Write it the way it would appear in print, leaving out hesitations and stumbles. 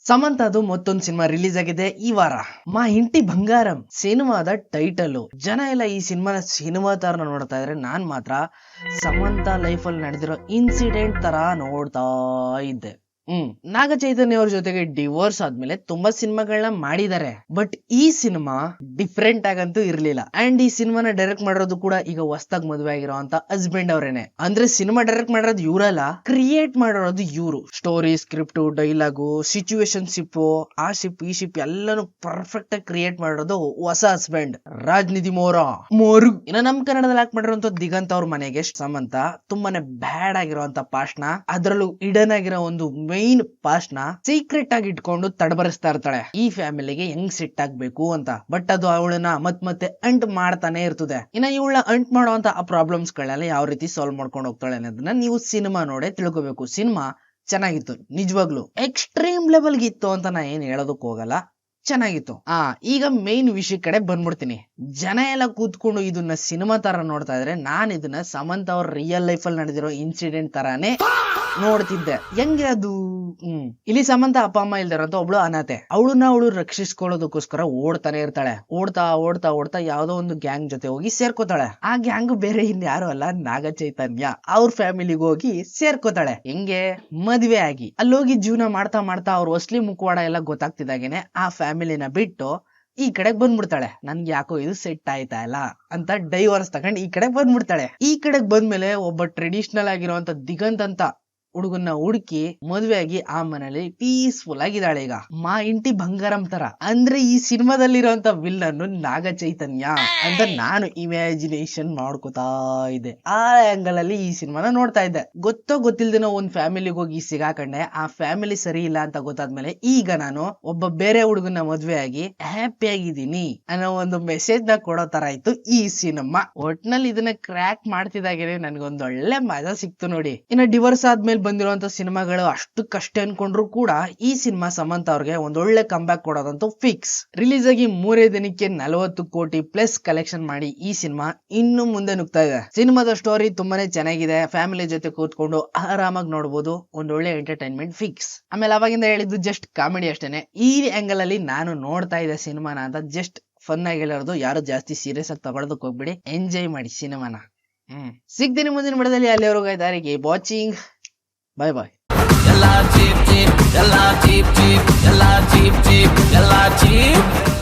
ಸಮಂತದು ಮತ್ತೊಂದು cinema release ಆಗಿದೆ ಈ ವಾರ. ಮಾ ಇಂಟಿ ಬಂಗಾರಂ ಸಿನಿಮಾದ ಟೈಟಲ್. ಜನ ಎಲ್ಲ ಈ ಸಿನಿಮಾ ತರ ನೋಡ್ತಾ ಇದ್ರೆ ನಾನ್ ಮಾತ್ರ ಸಮಂತ ಲೈಫ್ ಅಲ್ಲಿ ನಡೆದಿರೋ ಇನ್ಸಿಡೆಂಟ್ ತರ ನೋಡ್ತಾ ಇದ್ದೆ. ನಾಗ ಚೈತನ್ಯ ಅವ್ರ ಜೊತೆಗೆ ಡಿವೋರ್ಸ್ ಆದ್ಮೇಲೆ ತುಂಬಾ ಸಿನಿಮಾಗಳನ್ನ ಮಾಡಿದ್ದಾರೆ. ಬಟ್ ಈ ಸಿನಿಮಾ ಡಿಫ್ರೆಂಟ್ ಆಗಂತೂ ಇರ್ಲಿಲ್ಲ. ಅಂಡ್ ಈ ಸಿನಿಮಾನ ಡೈರೆಕ್ಟ್ ಮಾಡಿರೋದು ಕೂಡ ಈಗ ಹೊಸದಾಗಿ ಮದುವೆ ಆಗಿರೋ ಅಂತ ಹಸ್ಬೆಂಡ್ ಅವ್ರೇನೆ. ಅಂದ್ರೆ ಸಿನಿಮಾ ಡೈರೆಕ್ಟ್ ಮಾಡಿರೋದು ಇವ್ರಲ್ಲ, ಕ್ರಿಯೇಟ್ ಮಾಡಿರೋದು ಇವ್ರು. Story, script, dialogue, situation ship, ಆ ಶಿಪ್ ಈ ಶಿಪ್ ಎಲ್ಲಾನು ಪರ್ಫೆಕ್ಟ್ ಆಗಿ ಕ್ರಿಯೇಟ್ ಮಾಡಿರೋದು ಹೊಸ ಹಸ್ಬೆಂಡ್ ರಾಜ್ನಿಧಿ ಮೋರು. ಇನ್ನ ನಮ್ ಕನ್ನಡದಲ್ಲಿ ಹಾಕ್ ಮಾಡಿರೋಂತ ದಿಗಂತ್ ಅವ್ರ ಮನೆಗೆ ಸಮಂತ ತುಂಬಾನೇ ಬ್ಯಾಡ್ ಆಗಿರೋಂತ ಪಾಸ್ಟ್ನ, ಅದ್ರಲ್ಲೂ ಇಡನ್ ಆಗಿರೋ ಒಂದು ಮೈನ್ ಪಾಸ್ಟ್ ನ ಸೀಕ್ರೆಟ್ ಆಗಿ ಇಟ್ಕೊಂಡು ತಡಬರಿಸ್ತಾ ಇರ್ತಾಳೆ ಈ ಫ್ಯಾಮಿಲಿಗೆ ಹೆಂಗ್ ಸೆಟ್ ಆಗ್ಬೇಕು ಅಂತ. ಬಟ್ ಅದು ಅವಳನ್ನ ಮತ್ತೆ ಅಂಟ್ ಮಾಡ್ತಾನೆ ಇರ್ತದೆ. ಇನ್ನ ಇವಳ ಅಂಟ್ ಮಾಡುವಂತ ಆ ಪ್ರಾಬ್ಲಮ್ಸ್ ಗಳನ್ನ ಯಾವ ರೀತಿ ಸಾಲ್ವ್ ಮಾಡ್ಕೊಂಡು ಹೋಗ್ತಾಳೆ ಅನ್ನೋದನ್ನ ನೀವು ಸಿನಿಮಾ ನೋಡೇ ತಿಳ್ಕೊಬೇಕು. ಸಿನಿಮಾ ಚೆನ್ನಾಗಿತ್ತು, ನಿಜವಾಗ್ಲು ಎಕ್ಸ್ಟ್ರೀಮ್ ಲೆವೆಲ್ ಗಿತ್ತು ಅಂತ ನಾ ಏನ್ ಹೇಳೋದಕ್ ಹೋಗಲ್ಲ, ಚೆನ್ನಾಗಿತ್ತು. ಈಗ ಮೇನ್ ವಿಷಯ ಕಡೆ ಬಂದ್ಬಿಡ್ತೀನಿ. ಜನ ಎಲ್ಲ ಕೂತ್ಕೊಂಡು ಇದನ್ನ ಸಿನಿಮಾ ತರ ನೋಡ್ತಾ ಇದ್ರೆ ನಾನ್ ಇದನ್ನ ಸಮಂತ ಅವ್ರ ರಿಯಲ್ ಲೈಫ್ ಅಲ್ಲಿ ನಡೆದಿರೋ ಇನ್ಸಿಡೆಂಟ್ ತರಾನೇ ನೋಡ್ತಿದ್ದೆ. ಹೆಂಗೆ ಅದು? ಇಲ್ಲಿ ಸಮಂತ ಅಪ್ಪ ಅಮ್ಮ ಇಲ್ದಾರಂತ ಒಬ್ಳು ಅನಾಥೆ. ಅವಳು ರಕ್ಷಿಸ್ಕೊಳ್ಳೋದಕ್ಕೋಸ್ಕರ ಓಡ್ತಾನೆ ಇರ್ತಾಳೆ. ಓಡ್ತಾ ಯಾವ್ದೋ ಒಂದು ಗ್ಯಾಂಗ್ ಜೊತೆ ಹೋಗಿ ಸೇರ್ಕೋತಾಳೆ. ಆ ಗ್ಯಾಂಗ್ ಬೇರೆ ಇನ್ಯಾರು ಅಲ್ಲ, ನಾಗ ಚೈತನ್ಯ ಅವ್ರ ಫ್ಯಾಮಿಲಿಗೆ ಹೋಗಿ ಸೇರ್ಕೋತಾಳೆ. ಹೆಂಗೆ? ಮದ್ವೆ ಆಗಿ ಅಲ್ಲೋಗಿ ಜೀವನ ಮಾಡ್ತಾ ಅವ್ರ ಅಸ್ಲಿ ಮುಖವಾಡ ಎಲ್ಲ ಗೊತ್ತಾಗ್ತಿದ್ದಾಗೇನೆ ಆ ಫ್ಯಾಮಿಲಿನ ಬಿಟ್ಟು ಈ ಕಡೆಗ್ ಬಂದ್ಬಿಡ್ತಾಳೆ. ನನ್ಗೆ ಯಾಕೋ ಇದು ಸೆಟ್ ಆಯ್ತಾ ಇಲ್ಲ ಅಂತ ಡೈವರ್ಸ್ ತಗೊಂಡ್ ಈ ಕಡೆಗ್ ಬಂದ್ಬಿಡ್ತಾಳೆ. ಈ ಕಡೆಗ್ ಬಂದ್ಮೇಲೆ ಒಬ್ಬ ಟ್ರೆಡಿಷನಲ್ ಆಗಿರುವಂತ ದಿಗಂತ್ ಅಂತ ಹುಡುಗನ್ನ ಹುಡುಕಿ ಮದ್ವೆ ಆಗಿ ಆ ಮನೇಲಿ ಪೀಸ್ಫುಲ್ ಆಗಿದ್ದಾಳೆ. ಈಗ ಮಾ ಇಂಟಿ ಬಂಗಾರಂ ತರ. ಅಂದ್ರೆ ಈ ಸಿನಿಮಾದಲ್ಲಿರುವಂತ ವಿಲ್ಲನ್ ನಾಗ ಚೈತನ್ಯ ಅಂತ ನಾನು ಇಮ್ಯಾಜಿನೇಷನ್ ಮಾಡ್ಕೋತಾ ಇದ್ದೆ. ಆ ಆಂಗಲ್ ಅಲ್ಲಿ ಈ ಸಿನಿಮಾನ ನೋಡ್ತಾ ಇದ್ದೆ. ಗೊತ್ತಿಲ್ದೇನೋ ಒಂದ್ ಫ್ಯಾಮಿಲಿಗೆ ಹೋಗಿ ಸಿಗಾಕೊಂಡೆ. ಆ ಫ್ಯಾಮಿಲಿ ಸರಿ ಇಲ್ಲ ಅಂತ ಗೊತ್ತಾದ್ಮೇಲೆ ಈಗ ನಾನು ಒಬ್ಬ ಬೇರೆ ಹುಡುಗನ ಮದ್ವೆ ಆಗಿ ಹ್ಯಾಪಿ ಆಗಿದ್ದೀನಿ ಅನ್ನೋ ಒಂದು ಮೆಸೇಜ್ ನ ಕೊಡೋ ತರ ಇತ್ತು ಈ ಸಿನಿಮಾ. ಒಟ್ನಲ್ಲಿ ಇದನ್ನ ಕ್ರ್ಯಾಕ್ ಮಾಡ್ತಿದ್ದಾಗೇನೆ ನನ್ಗೊಂದ್ ಒಳ್ಳೆ ಮಜಾ ಸಿಕ್ತು ನೋಡಿ. ಇನ್ನ ಡಿವೋರ್ಸ್ ಆದ್ಮೇಲೆ ಬಂದಿರುವಂತ ಸಿನಿಮಾಗಳು ಅಷ್ಟಕ್ಕಷ್ಟೇ ಅನ್ಕೊಂಡ್ರು ಕೂಡ ಈ ಸಿನಿಮಾ ಸಮಂತ ಅವ್ರಿಗೆ ಒಂದೊಳ್ಳೆ ಕಂಬ್ಯಾಕ್ ಕೊಡೋದಂತೂ ಫಿಕ್ಸ್. ರಿಲೀಸ್ ಆಗಿ 3 ದಿನಕ್ಕೆ 40 ಕೋಟಿ ಪ್ಲಸ್ ಕಲೆಕ್ಷನ್ ಮಾಡಿ ಈ ಸಿನಿಮಾ ಇನ್ನು ಮುಂದೆ ನುಗ್ತಾ ಇದೆ. ಸಿನಿಮಾದ ಸ್ಟೋರಿ ತುಂಬಾನೇ ಚೆನ್ನಾಗಿದೆ. ಫ್ಯಾಮಿಲಿ ಜೊತೆ ಕೂತ್ಕೊಂಡು ಆರಾಮಾಗಿ ನೋಡ್ಬೋದು. ಒಂದೊಳ್ಳೆ ಎಂಟರ್ಟೈನ್ಮೆಂಟ್ ಫಿಕ್ಸ್. ಆಮೇಲೆ ಅವಾಗಿಂದ ಹೇಳಿದ್ದು ಜಸ್ಟ್ ಕಾಮಿಡಿ ಅಷ್ಟೇನೆ. ಈ ಆಂಗಲ್ ಅಲ್ಲಿ ನಾನು ನೋಡ್ತಾ ಇದ್ದೆ ಸಿನಿಮಾನ ಅಂತ ಜಸ್ಟ್ ಫನ್ ಆಗಿ ಹೇಳಿರೋದು. ಯಾರು ಜಾಸ್ತಿ ಸೀರಿಯಸ್ ಆಗಿ ತಗೊಳೋದಕ್ಕೆ ಹೋಗ್ಬಿಡಿ, ಎಂಜಾಯ್ ಮಾಡಿ ಸಿನಿಮಾನ. ಸಿಗ್ತೀನಿ ಮುಂದಿನ ವಿಡಿಯೋದಲ್ಲಿ. ಅಲ್ಲಿವರೆಗೂ ದಾರಿಗೆ watching. Bye bye. Yalla cheep cheep, yalla cheep cheep, yalla cheep cheep, yalla cheep.